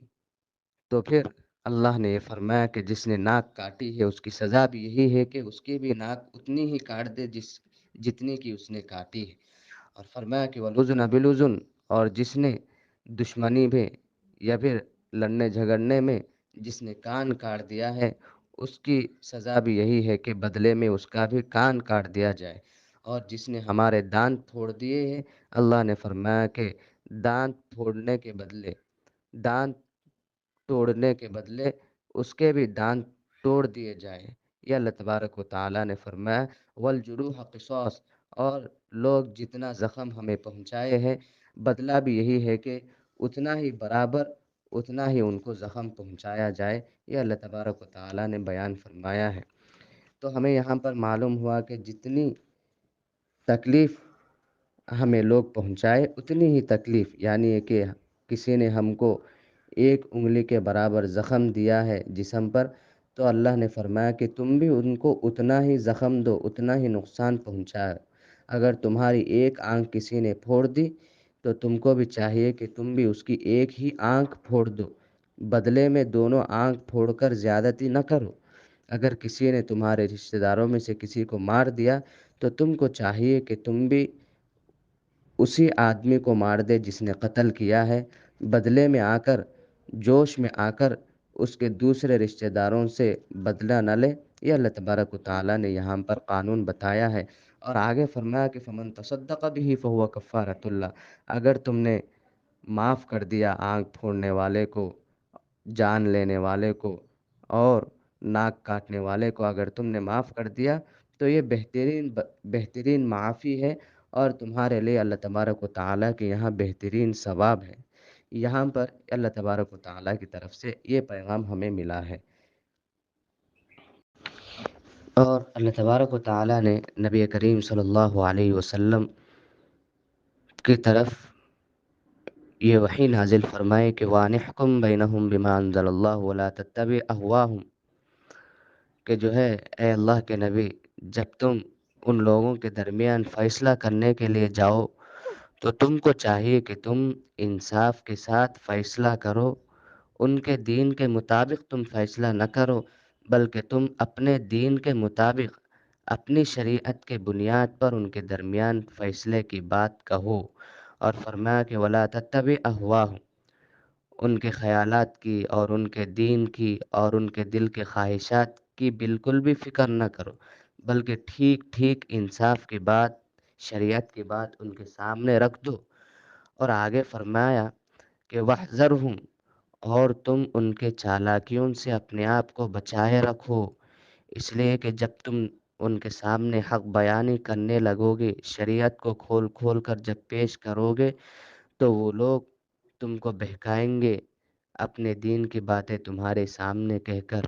تو پھر اللہ نے یہ فرمایا کہ جس نے ناک کاٹی ہے اس کی سزا بھی یہی ہے کہ اس کی بھی ناک اتنی ہی کاٹ دے جتنی کی اس نے کاٹی ہے۔ اور فرمایا کہ وَالْأُذُنَ بِالْأُذُنِ، اور جس نے دشمنی میں یا پھر لڑنے جھگڑنے میں جس نے کان کاٹ دیا ہے اس کی سزا بھی یہی ہے کہ بدلے میں اس کا بھی کان کاٹ دیا جائے۔ اور جس نے ہمارے دانت پھوڑ دیے ہیں، اللہ نے فرمایا کہ دانت پھوڑنے کے بدلے، دانت توڑنے کے بدلے اس کے بھی دانت توڑ دیے جائے۔ یہ اللہ تبارک و تعالیٰ نے فرمایا والجروح قصاص، اور لوگ جتنا زخم ہمیں پہنچائے ہیں بدلہ بھی یہی ہے کہ اتنا ہی برابر اتنا ہی ان کو زخم پہنچایا جائے، یہ اللہ تبارک و تعالیٰ نے بیان فرمایا ہے۔ تو ہمیں یہاں پر معلوم ہوا کہ جتنی تکلیف ہمیں لوگ پہنچائے اتنی ہی تکلیف، یعنی ہے کہ کسی نے ہم کو ایک انگلی کے برابر زخم دیا ہے جسم پر، تو اللہ نے فرمایا کہ تم بھی ان کو اتنا ہی زخم دو، اتنا ہی نقصان پہنچاؤ۔ اگر تمہاری ایک آنکھ کسی نے پھوڑ دی تو تم کو بھی چاہیے کہ تم بھی اس کی ایک ہی آنکھ پھوڑ دو، بدلے میں دونوں آنکھ پھوڑ کر زیادتی نہ کرو۔ اگر کسی نے تمہارے رشتہ داروں میں سے کسی کو مار دیا تو تم کو چاہیے کہ تم بھی اسی آدمی کو مار دے جس نے قتل کیا ہے، بدلے میں آ کر، جوش میں آ کر اس کے دوسرے رشتہ داروں سے بدلہ نہ لے۔ یہ اللہ تبارک و تعالیٰ نے یہاں پر قانون بتایا ہے، اور آگے فرمایا کہ فمن تصدق به فهو کفارۃ اللہ، اگر تم نے معاف کر دیا آنکھ پھوڑنے والے کو، جان لینے والے کو اور ناک کاٹنے والے کو، اگر تم نے معاف کر دیا تو یہ بہترین معافی ہے، اور تمہارے لیے اللہ تبارک و تعالیٰ کے یہاں بہترین ثواب ہے۔ یہاں پر اللہ تبارک و تعالیٰ کی طرف سے یہ پیغام ہمیں ملا ہے، اور اللہ تبارک و تعالیٰ نے نبی کریم صلی اللہ علیہ وسلم کی طرف یہ وحی نازل فرمائے کہ وَأَنِحْكُمْ بَيْنَهُمْ بِمَا أَنزَلَ اللَّهُ وَلَا تَتَّبِعْ أَهْوَاهُمْ، کہ جو ہے اے اللہ کے نبی، جب تم ان لوگوں کے درمیان فیصلہ کرنے کے لیے جاؤ تو تم کو چاہیے کہ تم انصاف کے ساتھ فیصلہ کرو، ان کے دین کے مطابق تم فیصلہ نہ کرو، بلکہ تم اپنے دین کے مطابق اپنی شریعت کے بنیاد پر ان کے درمیان فیصلے کی بات کہو۔ اور فرمایا کہ ولا تتبع اہواہم، ان کے خیالات کی اور ان کے دین کی اور ان کے دل کے خواہشات کی بالکل بھی فکر نہ کرو، بلکہ ٹھیک ٹھیک انصاف کی بات، شریعت کی بات ان کے سامنے رکھ دو۔ اور آگے فرمایا کہ وَاحْذَرْهُمْ، اور تم ان کے چالاکیوں سے اپنے آپ کو بچائے رکھو، اس لیے کہ جب تم ان کے سامنے حق بیانی کرنے لگو گے، شریعت کو کھول کھول کر جب پیش کرو گے، تو وہ لوگ تم کو بہکائیں گے، اپنے دین کی باتیں تمہارے سامنے کہہ کر،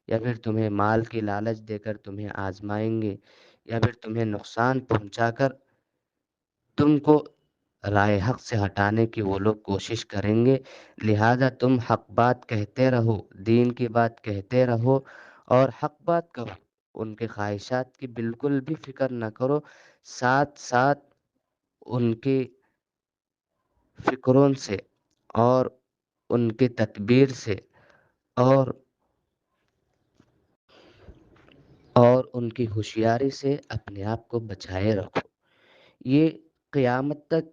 یا پھر تمہیں مال کی لالچ دے کر تمہیں آزمائیں گے، یا پھر تمہیں نقصان پہنچا کر تم کو رائے حق سے ہٹانے کی وہ لوگ کوشش کریں گے۔ لہذا تم حق بات کہتے رہو، دین کی بات کہتے رہو اور حق بات کرو، ان کے خواہشات کی بالکل بھی فکر نہ کرو، ساتھ ساتھ ان کی فکروں سے اور ان کی تدبیر سے اور ان کی ہوشیاری سے اپنے آپ کو بچائے رکھو۔ یہ قیامت تک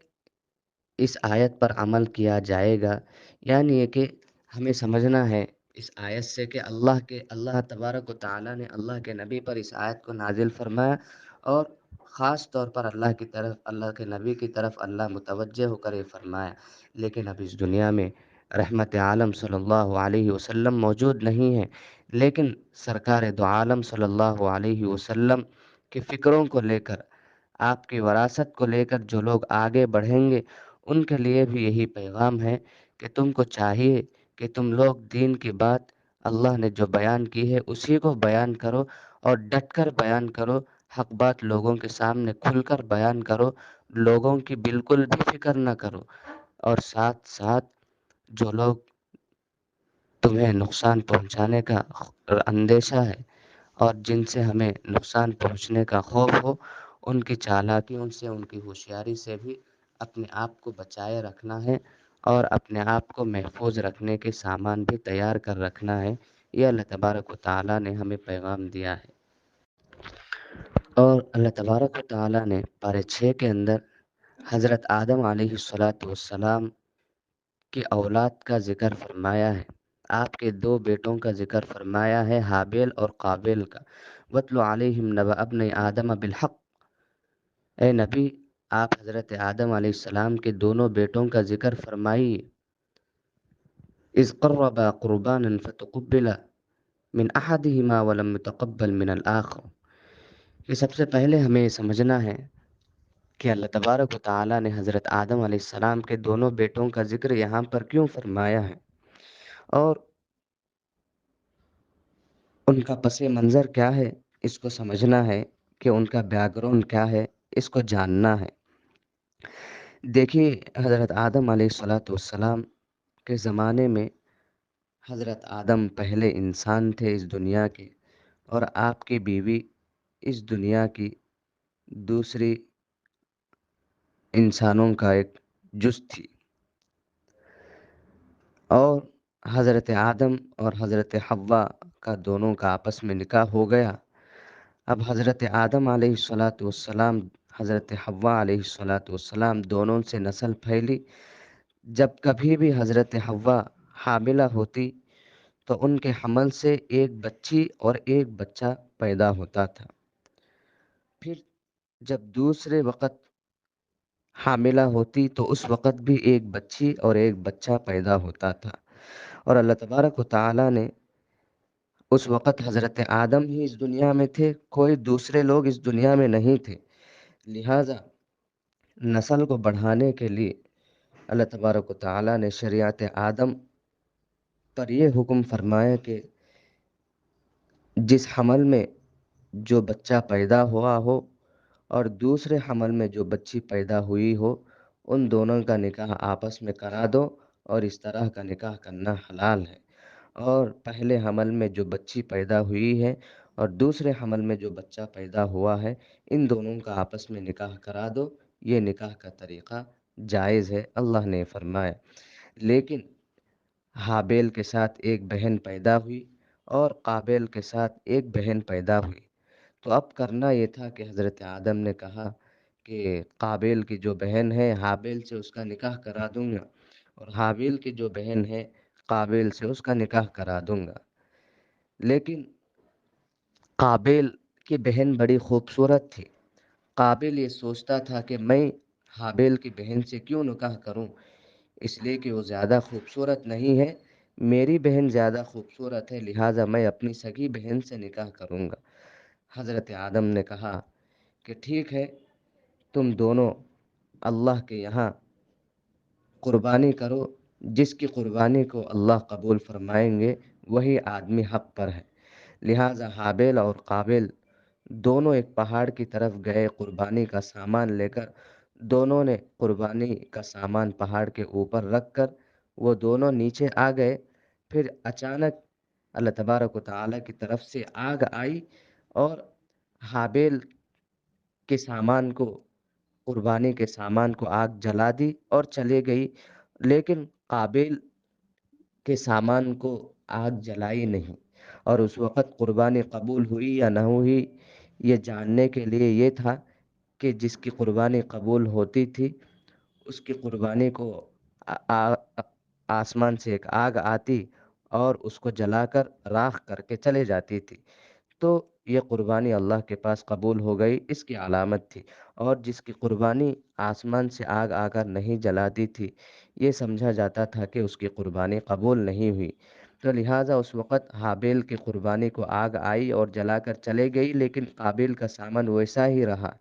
اس آیت پر عمل کیا جائے گا، یعنی یہ کہ ہمیں سمجھنا ہے اس آیت سے کہ اللہ تبارک و تعالیٰ نے اللہ کے نبی پر اس آیت کو نازل فرمایا، اور خاص طور پر اللہ کے نبی کی طرف اللہ متوجہ ہو کر یہ فرمایا۔ لیکن اب اس دنیا میں رحمت عالم صلی اللہ علیہ وسلم موجود نہیں ہے، لیکن سرکار دو عالم صلی اللہ علیہ وسلم کی فکروں کو لے کر، آپ کی وراثت کو لے کر جو لوگ آگے بڑھیں گے، ان کے لیے بھی یہی پیغام ہے کہ تم کو چاہیے کہ تم لوگ دین کی بات اللہ نے جو بیان کی ہے اسی کو بیان کرو، اور ڈٹ کر بیان کرو، حق بات لوگوں کے سامنے کھل کر بیان کرو، لوگوں کی بالکل بھی فکر نہ کرو، اور ساتھ ساتھ جو لوگ تمہیں نقصان پہنچانے کا اندیشہ ہے اور جن سے ہمیں نقصان پہنچنے کا خوف ہو، ان کی چالاکیوں سے، ان کی ہوشیاری سے بھی اپنے آپ کو بچائے رکھنا ہے، اور اپنے آپ کو محفوظ رکھنے کے سامان بھی تیار کر رکھنا ہے۔ یہ اللہ تبارک و تعالیٰ نے ہمیں پیغام دیا ہے، اور اللہ تبارک و تعالیٰ نے پارہ 6 کے اندر حضرت آدم علیہ الصلاۃ والسلام کی اولاد کا ذکر فرمایا ہے، آپ کے 2 بیٹوں کا ذکر فرمایا ہے، حابیل اور قابیل کا۔ وَاتْلُ عَلَيْهِمْ نَبَأَ ابْنَيْ آدَمَ بِالْحَقِّ، اے نبی آپ حضرت آدم علیہ السلام کے دونوں بیٹوں کا ذکر فرمائیے۔ اذ قربا قربانا فتقبل من احدهما ولم يتقبل من الآخر، کہ سب سے پہلے ہمیں سمجھنا ہے کہ اللہ تبارک و تعالیٰ نے حضرت آدم علیہ السلام کے دونوں بیٹوں کا ذکر یہاں پر کیوں فرمایا ہے، اور ان کا پس منظر کیا ہے، اس کو سمجھنا ہے کہ ان کا بیک گراؤنڈ کیا ہے، اس کو جاننا ہے۔ دیکھیے، حضرت آدم علیہ السلام کے زمانے میں حضرت آدم پہلے انسان تھے اس دنیا کے، اور آپ کی بیوی اس دنیا کی دوسری انسانوں کا ایک جز تھی، اور حضرت آدم اور حضرت حوا کا دونوں کا آپس میں نکاح ہو گیا۔ اب حضرت آدم علیہ السلام حضرت حوا علیہ السلام دونوں سے نسل پھیلی۔ جب کبھی بھی حضرت حوا حاملہ ہوتی تو ان کے حمل سے ایک بچی اور ایک بچہ پیدا ہوتا تھا۔ پھر جب دوسرے وقت حاملہ ہوتی تو اس وقت بھی ایک بچی اور ایک بچہ پیدا ہوتا تھا، اور اللہ تبارک و تعالی نے اس وقت حضرت آدم ہی اس دنیا میں تھے، کوئی دوسرے لوگ اس دنیا میں نہیں تھے۔ لہٰذا نسل کو بڑھانے کے لیے اللہ تبارک و تعالی نے شریعت آدم پر یہ حکم فرمایا کہ جس حمل میں جو بچہ پیدا ہوا ہو اور دوسرے حمل میں جو بچی پیدا ہوئی ہو، ان دونوں کا نکاح آپس میں کرا دو، اور اس طرح کا نکاح کرنا حلال ہے۔ اور پہلے حمل میں جو بچی پیدا ہوئی ہے اور دوسرے حمل میں جو بچہ پیدا ہوا ہے، ان دونوں کا آپس میں نکاح کرا دو، یہ نکاح کا طریقہ جائز ہے، اللہ نے فرمایا۔ لیکن حابیل کے ساتھ ایک بہن پیدا ہوئی اور قابیل کے ساتھ ایک بہن پیدا ہوئی، تو اب کرنا یہ تھا کہ حضرت آدم نے کہا کہ قابیل کی جو بہن ہے حابیل سے اس کا نکاح کرا دوں گا، اور حابیل کی جو بہن ہے قابیل سے اس کا نکاح کرا دوں گا۔ لیکن قابیل کی بہن بڑی خوبصورت تھی۔ قابیل یہ سوچتا تھا کہ میں حابیل کی بہن سے کیوں نکاح کروں، اس لیے کہ وہ زیادہ خوبصورت نہیں ہے، میری بہن زیادہ خوبصورت ہے، لہٰذا میں اپنی سگی بہن سے نکاح کروں گا۔ حضرت آدم نے کہا کہ ٹھیک ہے، تم دونوں اللہ کے یہاں قربانی کرو، جس کی قربانی کو اللہ قبول فرمائیں گے وہی آدمی حق پر ہے۔ لہٰذا حابیل اور قابیل دونوں ایک پہاڑ کی طرف گئے قربانی کا سامان لے کر۔ دونوں نے قربانی کا سامان پہاڑ کے اوپر رکھ کر وہ دونوں نیچے آ گئے۔ پھر اچانک اللہ تبارک و تعالیٰ کی طرف سے آگ آئی اور حابیل کے سامان کو، قربانی کے سامان کو آگ جلا دی اور چلے گئی، لیکن قابیل کے سامان کو آگ جلائی نہیں۔ اور اس وقت قربانی قبول ہوئی یا نہ ہوئی، یہ جاننے کے لیے یہ تھا کہ جس کی قربانی قبول ہوتی تھی اس کی قربانی کو آسمان سے ایک آگ آتی اور اس کو جلا کر راکھ کر کے چلے جاتی تھی، تو یہ قربانی اللہ کے پاس قبول ہو گئی، اس کی علامت تھی۔ اور جس کی قربانی آسمان سے آگ آ کر نہیں جلاتی تھی، یہ سمجھا جاتا تھا کہ اس کی قربانی قبول نہیں ہوئی۔ تو لہٰذا اس وقت حابیل کی قربانی کو آگ آئی اور جلا کر چلے گئی، لیکن قابیل کا سامان ویسا ہی رہا۔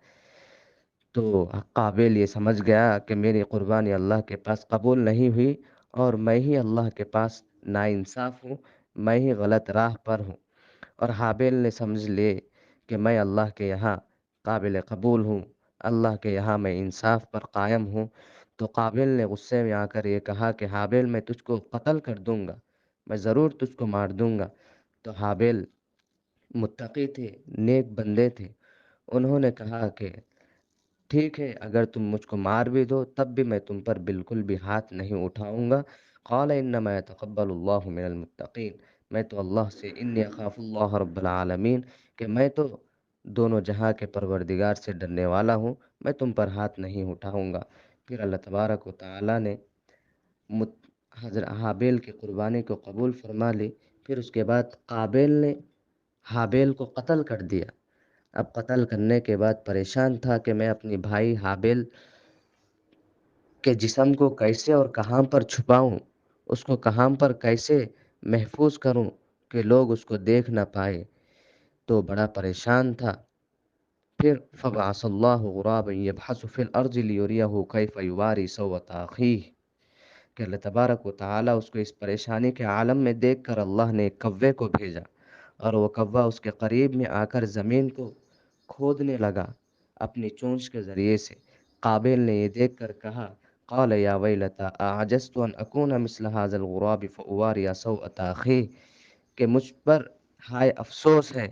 تو قابیل یہ سمجھ گیا کہ میری قربانی اللہ کے پاس قبول نہیں ہوئی، اور میں ہی اللہ کے پاس ناانصاف ہوں، میں ہی غلط راہ پر ہوں۔ اور حابیل نے سمجھ لے کہ میں اللہ کے یہاں قابل قبول ہوں، اللہ کے یہاں میں انصاف پر قائم ہوں۔ تو قابیل نے غصے میں آ کر یہ کہا کہ حابیل میں تجھ کو قتل کر دوں گا، میں ضرور تجھ کو مار دوں گا۔ تو حابیل متقی تھے، نیک بندے تھے، انہوں نے کہا کہ ٹھیک ہے، اگر تم مجھ کو مار بھی دو تب بھی میں تم پر بالکل بھی ہاتھ نہیں اٹھاؤں گا۔ قال انما يتقبل الله من المتقین، میں تو اللہ سے انی اخاف اللہ رب العالمین، کہ میں تو دونوں جہاں کے پروردگار سے ڈرنے والا ہوں، میں تم پر ہاتھ نہیں اٹھاؤں گا۔ پھر اللہ تبارک و تعالی نے حضرت حابیل کی قربانی کو قبول فرما لی۔ پھر اس کے بعد قابیل نے حابیل کو قتل کر دیا۔ اب قتل کرنے کے بعد پریشان تھا کہ میں اپنی بھائی حابیل کے جسم کو کیسے اور کہاں پر چھپاؤں، اس کو کہاں پر کیسے محفوظ کروں کہ لوگ اس کو دیکھ نہ پائے۔ تو بڑا پریشان تھا، پھر فبعث اللہ غرابا یبحث فی الارض لیریہ کیف یواری سوءۃ اخیہ، کہ اللہ تبارک و تعالیٰ اس کو اس پریشانی کے عالم میں دیکھ کر اللہ نے ایک کوے کو بھیجا، اور وہ کوہ اس کے قریب میں آ کر زمین کو کھودنے لگا اپنی چونچ کے ذریعے سے۔ قابیل نے یہ دیکھ کر کہا، قال یا ویلتى اعجزت ان اکون مثل هذا الغراب فاواری سوءۃ اخی، کہ مجھ پر ہائے افسوس ہے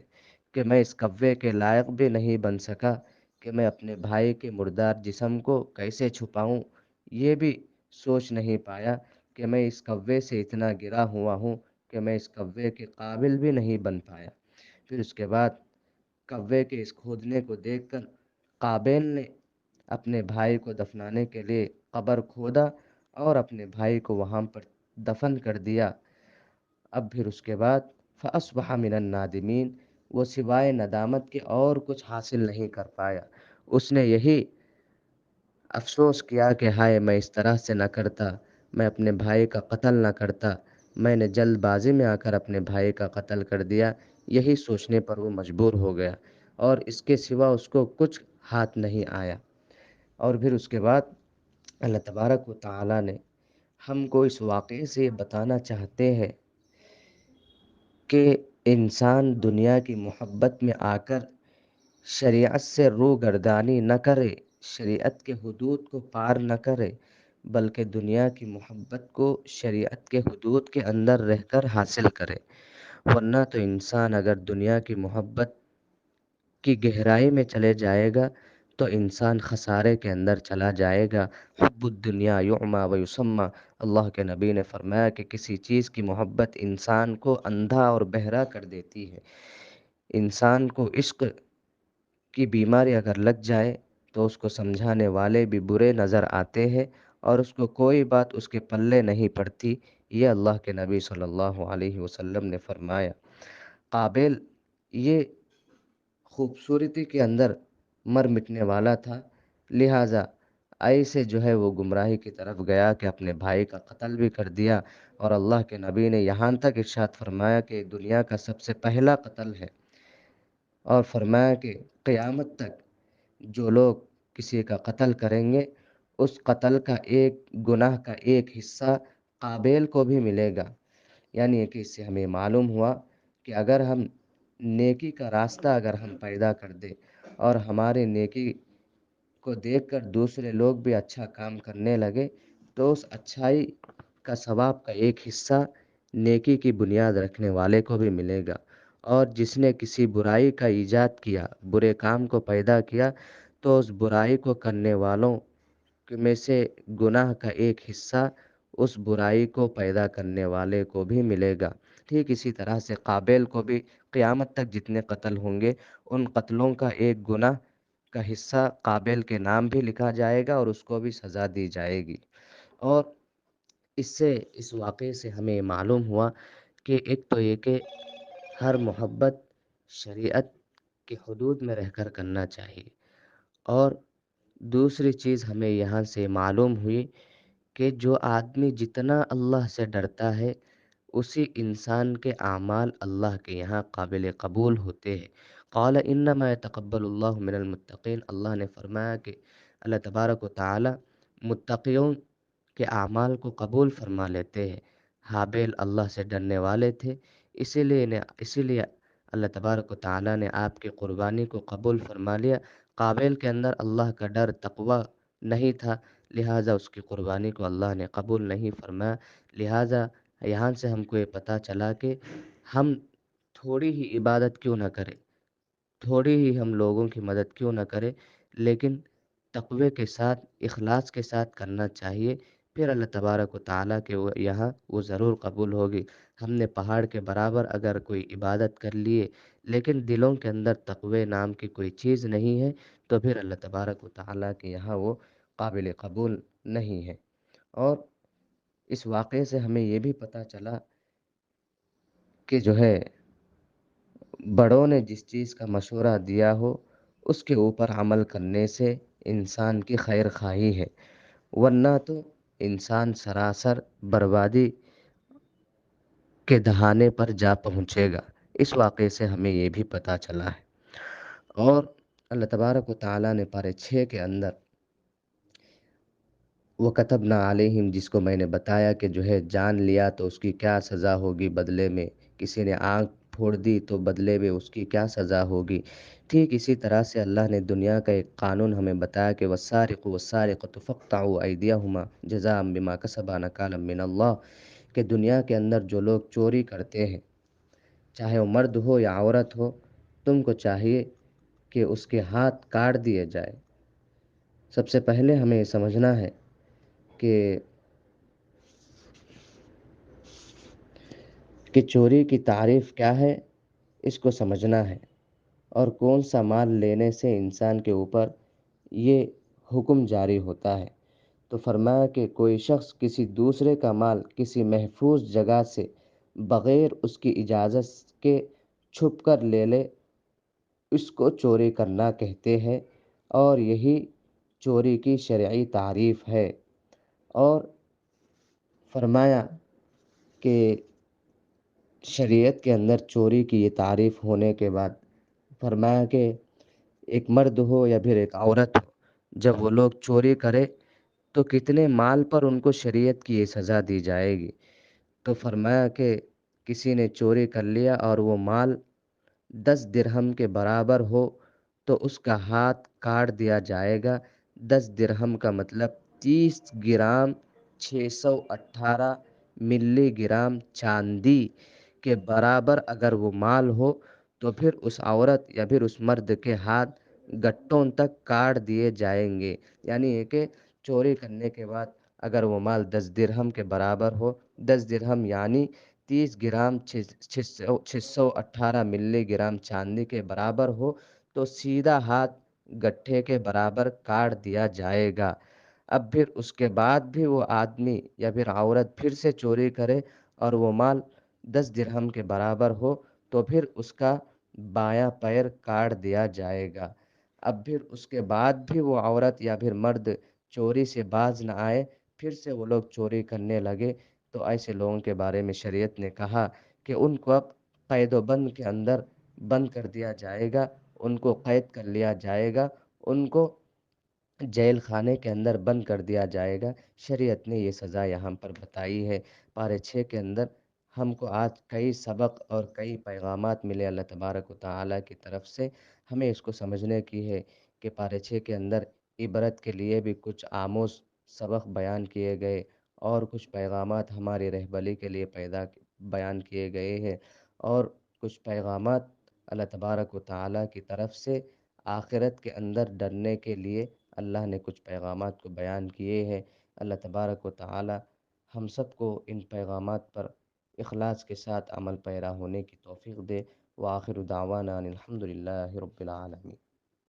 کہ میں اس کوے کے لائق بھی نہیں بن سکا کہ میں اپنے بھائی کے مردار جسم کو کیسے چھپاؤں، یہ بھی سوچ نہیں پایا کہ میں اس کوے سے اتنا گرا ہوا ہوں کہ میں اس کوے کے قابل بھی نہیں بن پایا۔ پھر اس کے بعد کوے کے اس کھودنے کو دیکھ کر قابیل نے اپنے بھائی کو دفنانے کے لیے قبر کھودا اور اپنے بھائی کو وہاں پر دفن کر دیا۔ اب پھر اس کے بعد فَأَصْبَحَ مِنَ النَّادِمِينَ، وہ سوائے ندامت کے اور کچھ حاصل نہیں کر پایا۔ اس نے یہی افسوس کیا کہ ہائے میں اس طرح سے نہ کرتا، میں اپنے بھائی کا قتل نہ کرتا، میں نے جلد بازی میں آ کر اپنے بھائی کا قتل کر دیا۔ یہی سوچنے پر وہ مجبور ہو گیا اور اس کے سوا اس کو کچھ ہاتھ نہیں آیا۔ اور پھر اس کے بعد اللہ تبارک و تعالیٰ نے ہم کو اس واقعے سے یہ بتانا چاہتے ہیں کہ انسان دنیا کی محبت میں آ کر شریعت سے روگردانی نہ کرے، شریعت کے حدود کو پار نہ کرے، بلکہ دنیا کی محبت کو شریعت کے حدود کے اندر رہ کر حاصل کرے۔ ورنہ تو انسان اگر دنیا کی محبت کی گہرائی میں چلے جائے گا تو انسان خسارے کے اندر چلا جائے گا۔ حب الدنیا یعمی و یسمی، اللہ کے نبی نے فرمایا کہ کسی چیز کی محبت انسان کو اندھا اور بہرا کر دیتی ہے۔ انسان کو عشق کی بیماری اگر لگ جائے تو اس کو سمجھانے والے بھی برے نظر آتے ہیں اور اس کو کوئی بات اس کے پلے نہیں پڑتی، یہ اللہ کے نبی صلی اللہ علیہ وسلم نے فرمایا۔ قابیل یہ خوبصورتی کے اندر مر مٹنے والا تھا، لہٰذا ایسے جو ہے وہ گمراہی کی طرف گیا کہ اپنے بھائی کا قتل بھی کر دیا، اور اللہ کے نبی نے یہاں تک ارشاد فرمایا کہ دنیا کا سب سے پہلا قتل ہے، اور فرمایا کہ قیامت تک جو لوگ کسی کا قتل کریں گے اس قتل کا ایک گناہ کا ایک حصہ قابیل کو بھی ملے گا۔ یعنی کہ اس سے ہمیں معلوم ہوا کہ اگر ہم نیکی کا راستہ اگر ہم پیدا کر دیں اور ہمارے نیکی کو دیکھ کر دوسرے لوگ بھی اچھا کام کرنے لگے تو اس اچھائی کا ثواب کا ایک حصہ نیکی کی بنیاد رکھنے والے کو بھی ملے گا، اور جس نے کسی برائی کا ایجاد کیا، برے کام کو پیدا کیا، تو اس برائی کو کرنے والوں میں سے گناہ کا ایک حصہ اس برائی کو پیدا کرنے والے کو بھی ملے گا۔ ٹھیک اسی طرح سے قابیل کو بھی قیامت تک جتنے قتل ہوں گے ان قتلوں کا ایک گناہ کا حصہ قابیل کے نام بھی لکھا جائے گا اور اس کو بھی سزا دی جائے گی۔ اور اس واقعے سے ہمیں معلوم ہوا کہ ایک تو یہ کہ ہر محبت شریعت کے حدود میں رہ کر کرنا چاہیے، اور دوسری چیز ہمیں یہاں سے معلوم ہوئی کہ جو آدمی جتنا اللہ سے ڈرتا ہے اسی انسان کے اعمال اللہ کے یہاں قابل قبول ہوتے ہیں۔ قال انما يتقبل اللہ من المتقین، اللہ نے فرمایا کہ اللہ تبارک و تعالی متقیوں کے اعمال کو قبول فرما لیتے ہیں۔ حابیل اللہ سے ڈرنے والے تھے، اسی لیے اللہ تبارک و تعالی نے آپ کی قربانی کو قبول فرما لیا۔ قابیل کے اندر اللہ کا ڈر تقوی نہیں تھا، لہٰذا اس کی قربانی کو اللہ نے قبول نہیں فرمایا۔ لہٰذا یہاں سے ہم کو یہ پتہ چلا کہ ہم تھوڑی ہی عبادت کیوں نہ کریں، تھوڑی ہی ہم لوگوں کی مدد کیوں نہ کریں، لیکن تقوی کے ساتھ، اخلاص کے ساتھ کرنا چاہیے، پھر اللہ تبارک و تعالیٰ کے یہاں وہ ضرور قبول ہوگی۔ ہم نے پہاڑ کے برابر اگر کوئی عبادت کر لیے لیکن دلوں کے اندر تقوی نام کی کوئی چیز نہیں ہے تو پھر اللہ تبارک و تعالیٰ کے یہاں وہ قابل قبول نہیں ہے۔ اور اس واقعے سے ہمیں یہ بھی پتہ چلا کہ جو ہے بڑوں نے جس چیز کا مشورہ دیا ہو اس کے اوپر عمل کرنے سے انسان کی خیر خواہی ہے، ورنہ تو انسان سراسر بربادی کے دہانے پر جا پہنچے گا۔ اس واقعے سے ہمیں یہ بھی پتہ چلا ہے۔ اور اللہ تبارک و تعالیٰ نے پارے 6 کے اندر وَكَتَبْنَا عَلَيْهِمْ جس کو میں نے بتایا کہ جو ہے جان لیا تو اس کی کیا سزا ہوگی بدلے میں، کسی نے آنکھ پھوڑ دی تو بدلے میں اس کی کیا سزا ہوگی، ٹھیک اسی طرح سے اللہ نے دنیا کا ایک قانون ہمیں بتایا کہ وَالسَّارِقُ وَالسَّارِقَةُ فَاقْطَعُوا أَيْدِيَهُمَا جَزَاءً بِمَا كَسَبَا نَكَالًا مِّنَ اللَّهِ کہ دنیا کے اندر جو لوگ چوری کرتے ہیں، چاہے وہ مرد ہو یا عورت ہو، تم کو چاہیے کہ اس کے ہاتھ کاٹ دیے جائے۔ سب سے پہلے ہمیں یہ سمجھنا ہے کہ چوری کی تعریف کیا ہے، اس کو سمجھنا ہے، اور کون سا مال لینے سے انسان کے اوپر یہ حکم جاری ہوتا ہے۔ تو فرمایا کہ کوئی شخص کسی دوسرے کا مال کسی محفوظ جگہ سے بغیر اس کی اجازت کے چھپ کر لے لے، اس کو چوری کرنا کہتے ہیں، اور یہی چوری کی شرعی تعریف ہے۔ اور فرمایا کہ شریعت کے اندر چوری کی یہ تعریف ہونے کے بعد فرمایا کہ ایک مرد ہو یا پھر ایک عورت ہو، جب وہ لوگ چوری کرے تو کتنے مال پر ان کو شریعت کی یہ سزا دی جائے گی۔ تو فرمایا کہ کسی نے چوری کر لیا اور وہ مال 10 درہم کے برابر ہو تو اس کا ہاتھ کاٹ دیا جائے گا۔ 10 درہم کا مطلب 30 گرام 618 ملی گرام چاندی کے برابر اگر وہ مال ہو تو پھر اس عورت یا پھر اس مرد کے ہاتھ گٹوں تک کاٹ دیے جائیں گے۔ یعنی یہ کہ چوری کرنے کے بعد اگر وہ مال 10 درہم کے برابر ہو، 10 درہم یعنی 30 گرام 618 ملی گرام چاندی کے برابر ہو تو سیدھا ہاتھ گٹھے کے برابر کاٹ دیا جائے گا۔ اب پھر اس کے بعد بھی وہ آدمی یا پھر عورت پھر سے چوری کرے اور وہ مال 10 درہم کے برابر ہو تو پھر اس کا بایاں پیر کاٹ دیا جائے گا۔ اب پھر اس کے بعد بھی وہ عورت یا پھر مرد چوری سے باز نہ آئے، پھر سے وہ لوگ چوری کرنے لگے، تو ایسے لوگوں کے بارے میں شریعت نے کہا کہ ان کو اب قید و بند کے اندر بند کر دیا جائے گا، ان کو قید کر لیا جائے گا، ان کو جیل خانے کے اندر بند کر دیا جائے گا۔ شریعت نے یہ سزا یہاں پر بتائی ہے۔ پارے 6 کے اندر ہم کو آج کئی سبق اور کئی پیغامات ملے اللہ تبارک و تعالیٰ کی طرف سے، ہمیں اس کو سمجھنے کی ہے کہ پارے 6 کے اندر عبرت کے لیے بھی کچھ آموز سبق بیان کیے گئے اور کچھ پیغامات ہماری رہبری کے لیے بیان کیے گئے ہیں، اور کچھ پیغامات اللہ تبارک و تعالیٰ کی طرف سے آخرت کے اندر ڈرنے کے لیے اللہ نے کچھ پیغامات کو بیان کیے ہیں۔ اللہ تبارک و تعالیٰ ہم سب کو ان پیغامات پر اخلاص کے ساتھ عمل پیرا ہونے کی توفیق دے۔ وآخر دعوانا ان الحمد للہ رب العالمین۔